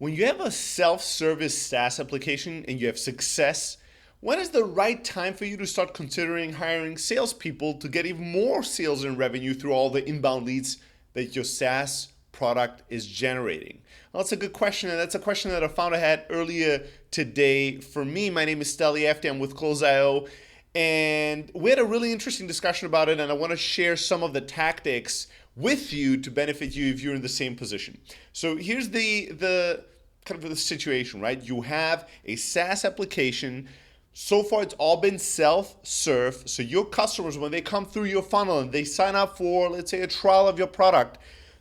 When you have a self-service SaaS application and you have success, when is the right time for you to start considering hiring salespeople to get even more sales and revenue through all the inbound leads that your SaaS product is generating? Well, that's a good question, and that's a question that I found I had earlier today. For me, my name is Steli Afti. I'm with Close.io, and we had a really interesting discussion about it, and I want to share some of the tactics with you to benefit you if you're in the same position. So here's the kind of the situation, right? You have a SaaS application. So far, it's all been self-serve. So your customers, when they come through your funnel and they sign up for, let's say, a trial of your product,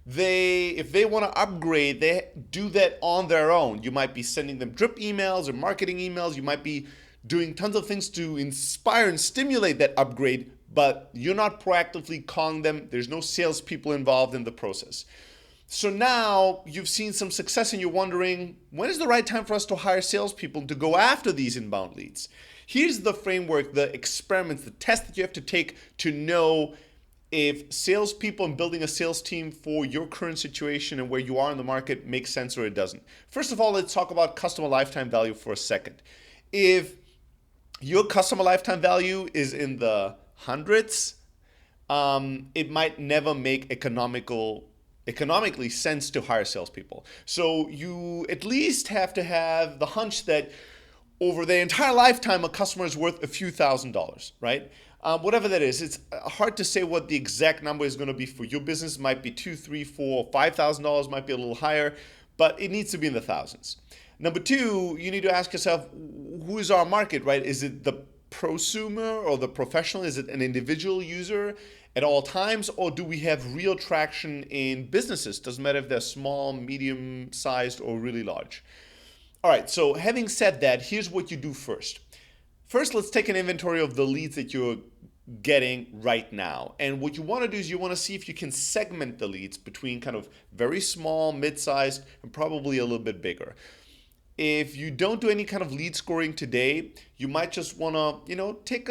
if they want to upgrade, they do that on their own. You might be sending them drip emails or marketing emails. You might be doing tons of things to inspire and stimulate that upgrade, but you're not proactively calling them. There's no salespeople involved in the process. So now you've seen some success and you're wondering, when is the right time for us to hire salespeople to go after these inbound leads? Here's the framework, the experiments, the test that you have to take to know if salespeople and building a sales team for your current situation and where you are in the market makes sense or it doesn't. First of all, let's talk about customer lifetime value for a second. If your customer lifetime value is in the hundreds, it might never make economically sense to hire salespeople. So you at least have to have the hunch that over their entire lifetime, a customer is worth a few $1,000s, right? Whatever that is, it's hard to say what the exact number is going to be for your business. It might be $2, $3, $4, $5,000, might be a little higher, but it needs to be in the thousands. Number two, you need to ask yourself, who is our market, right? Is it the prosumer or the professional? Is it an individual user at all times, or do we have real traction in businesses? Doesn't matter if they're small, medium-sized, or really large. All right, so having said that, here's what you do first. First, let's take an inventory of the leads that you're getting right now. And what you want to do is you want to see if you can segment the leads between kind of very small, mid-sized, and probably a little bit bigger. If you don't do any kind of lead scoring today, you might just want to, take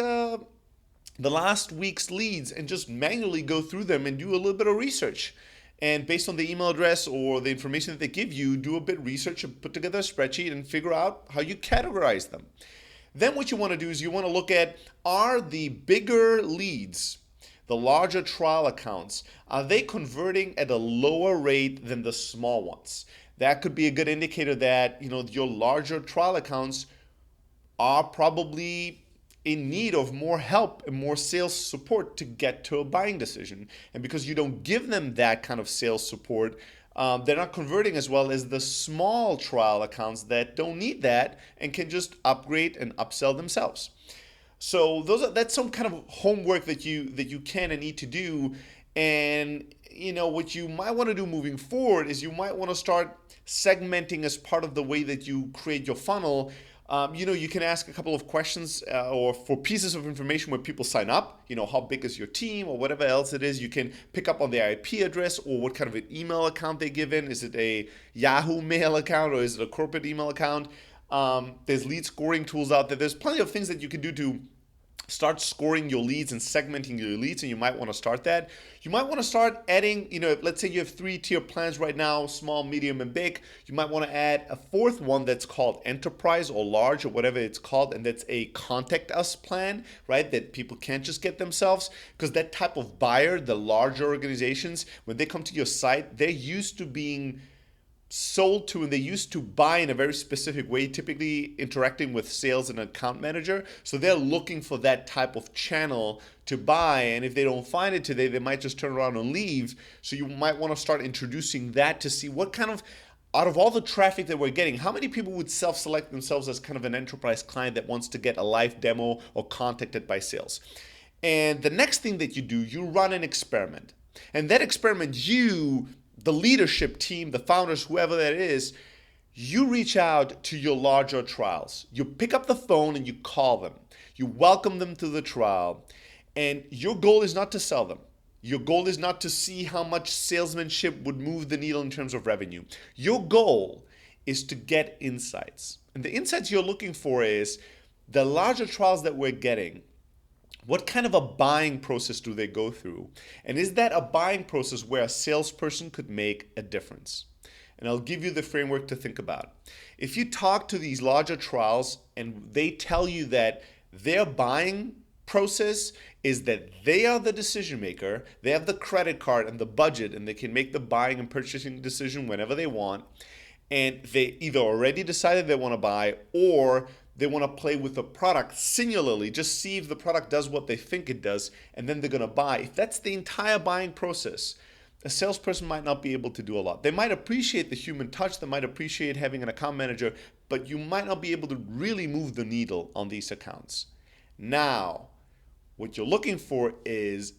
the last week's leads and just manually go through them and do a little bit of research. And based on the email address or the information that they give you, do a bit of research and put together a spreadsheet and figure out how you categorize them. Then what you want to do is you want to look at, are the bigger leads, the larger trial accounts, are they converting at a lower rate than the small ones? That could be a good indicator that your larger trial accounts are probably in need of more help and more sales support to get to a buying decision. And because you don't give them that kind of sales support, they're not converting as well as the small trial accounts that don't need that and can just upgrade and upsell themselves. So that's some kind of homework that you can and need to do. And what you might want to do moving forward is you might want to start segmenting as part of the way that you create your funnel. You can ask a couple of questions or for pieces of information where people sign up, how big is your team or whatever else it is. You can pick up on their IP address or what kind of an email account they give in. Is it a Yahoo Mail account or is it a corporate email account? There's lead scoring tools out there. There's plenty of things that you can do to start scoring your leads and segmenting your leads, and you might want to start that. You might want to start adding, let's say you have 3-tier plans right now, small, medium, and big. You might want to add a fourth one that's called enterprise or large or whatever it's called, and that's a contact us plan, right? That people can't just get themselves, because that type of buyer, the larger organizations, when they come to your site, they're used to being sold to and they used to buy in a very specific way, typically interacting with sales and account manager. So they're looking for that type of channel to buy. And if they don't find it today, they might just turn around and leave. So you might want to start introducing that to see what kind of, out of all the traffic that we're getting, how many people would self-select themselves as kind of an enterprise client that wants to get a live demo or contacted by sales. And the next thing that you do, you run an experiment. And that experiment, the leadership team, the founders, whoever that is, you reach out to your larger trials. You pick up the phone and you call them. You welcome them to the trial. And your goal is not to sell them. Your goal is not to see how much salesmanship would move the needle in terms of revenue. Your goal is to get insights. And the insights you're looking for is the larger trials that we're getting. What kind of a buying process do they go through? And is that a buying process where a salesperson could make a difference? and I'll give you the framework to think about. If you talk to these larger trials and they tell you that their buying process is that they are the decision maker, they have the credit card and the budget, and they can make the buying and purchasing decision whenever they want, and they either already decided they want to buy or they want to play with the product singularly, just see if the product does what they think it does, and then they're going to buy. If that's the entire buying process, a salesperson might not be able to do a lot. They might appreciate the human touch, they might appreciate having an account manager, but you might not be able to really move the needle on these accounts. Now, what you're looking for is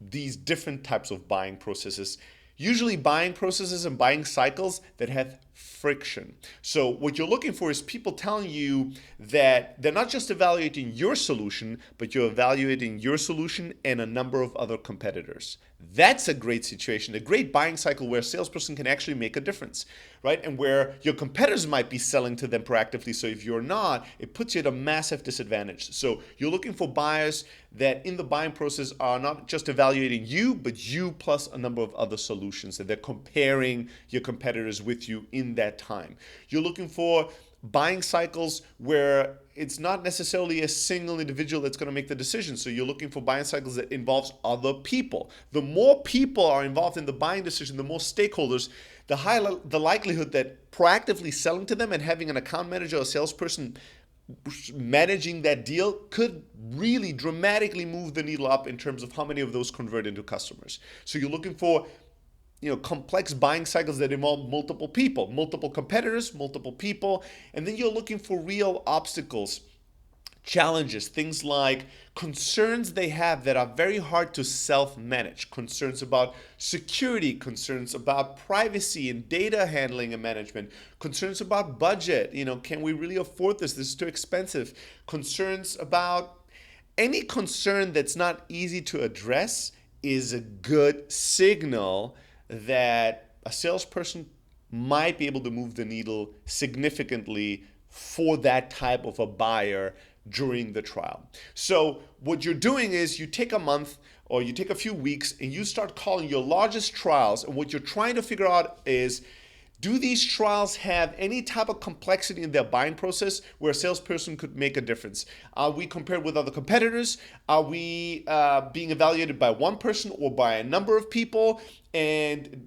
these different types of buying processes. Usually buying processes and buying cycles that have friction. So what you're looking for is people telling you that they're not just evaluating your solution, but you're evaluating your solution and a number of other competitors. That's a great situation, a great buying cycle where a salesperson can actually make a difference, right? And where your competitors might be selling to them proactively. So if you're not, it puts you at a massive disadvantage. So you're looking for buyers that in the buying process are not just evaluating you, but you plus a number of other solutions, that they're comparing your competitors with you in that time. You're looking for buying cycles where it's not necessarily a single individual that's going to make the decision. So you're looking for buying cycles that involves other people. The more people are involved in the buying decision, the more stakeholders, the higher the likelihood that proactively selling to them and having an account manager or salesperson managing that deal could really dramatically move the needle up in terms of how many of those convert into customers. So you're looking for complex buying cycles that involve multiple people, multiple competitors, multiple people, and then you're looking for real obstacles, challenges, things like concerns they have that are very hard to self-manage, concerns about security, concerns about privacy and data handling and management, concerns about budget, can we really afford this? This is too expensive. Concerns about any concern that's not easy to address is a good signal that a salesperson might be able to move the needle significantly for that type of a buyer during the trial. So what you're doing is you take a month or you take a few weeks and you start calling your largest trials, and what you're trying to figure out is, do these trials have any type of complexity in their buying process where a salesperson could make a difference? Are we compared with other competitors? Are we being evaluated by one person or by a number of people? And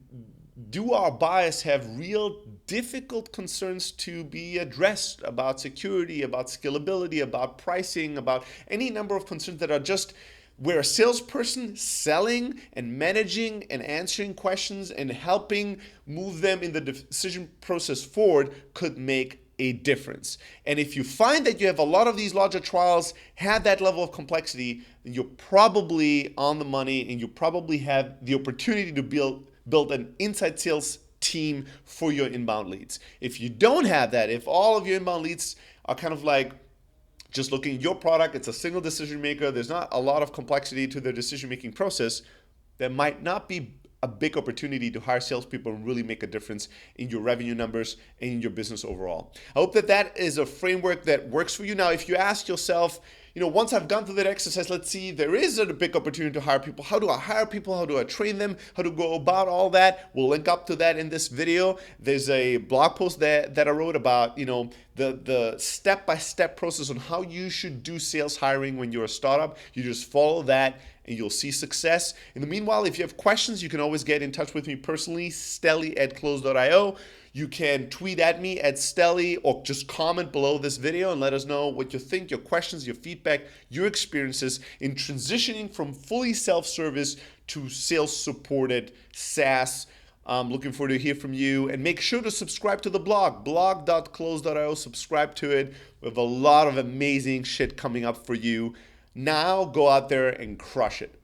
do our buyers have real difficult concerns to be addressed about security, about scalability, about pricing, about any number of concerns that are just where a salesperson selling and managing and answering questions and helping move them in the decision process forward could make a difference. And if you find that you have a lot of these larger trials have that level of complexity, then you're probably on the money and you probably have the opportunity to build an inside sales team for your inbound leads. If you don't have that, if all of your inbound leads are kind of like just looking at your product, it's a single decision maker, there's not a lot of complexity to the decision-making process, there might not be a big opportunity to hire salespeople and really make a difference in your revenue numbers and in your business overall. I hope that is a framework that works for you. Now, if you ask yourself, once I've gone through that exercise, let's see, there is a big opportunity to hire people. How do I hire people? How do I train them? How to go about all that? We'll link up to that in this video. There's a blog post that I wrote about, the step-by-step process on how you should do sales hiring when you're a startup. You just follow that and you'll see success. In the meanwhile, if you have questions, you can always get in touch with me personally, stelly@close.io. You can tweet at me at Stelly or just comment below this video and let us know what you think, your questions, your feedback, your experiences in transitioning from fully self-service to sales-supported SaaS. I'm looking forward to hear from you, and make sure to subscribe to the blog.close.io. Subscribe to it. We have a lot of amazing shit coming up for you. Now go out there and crush it.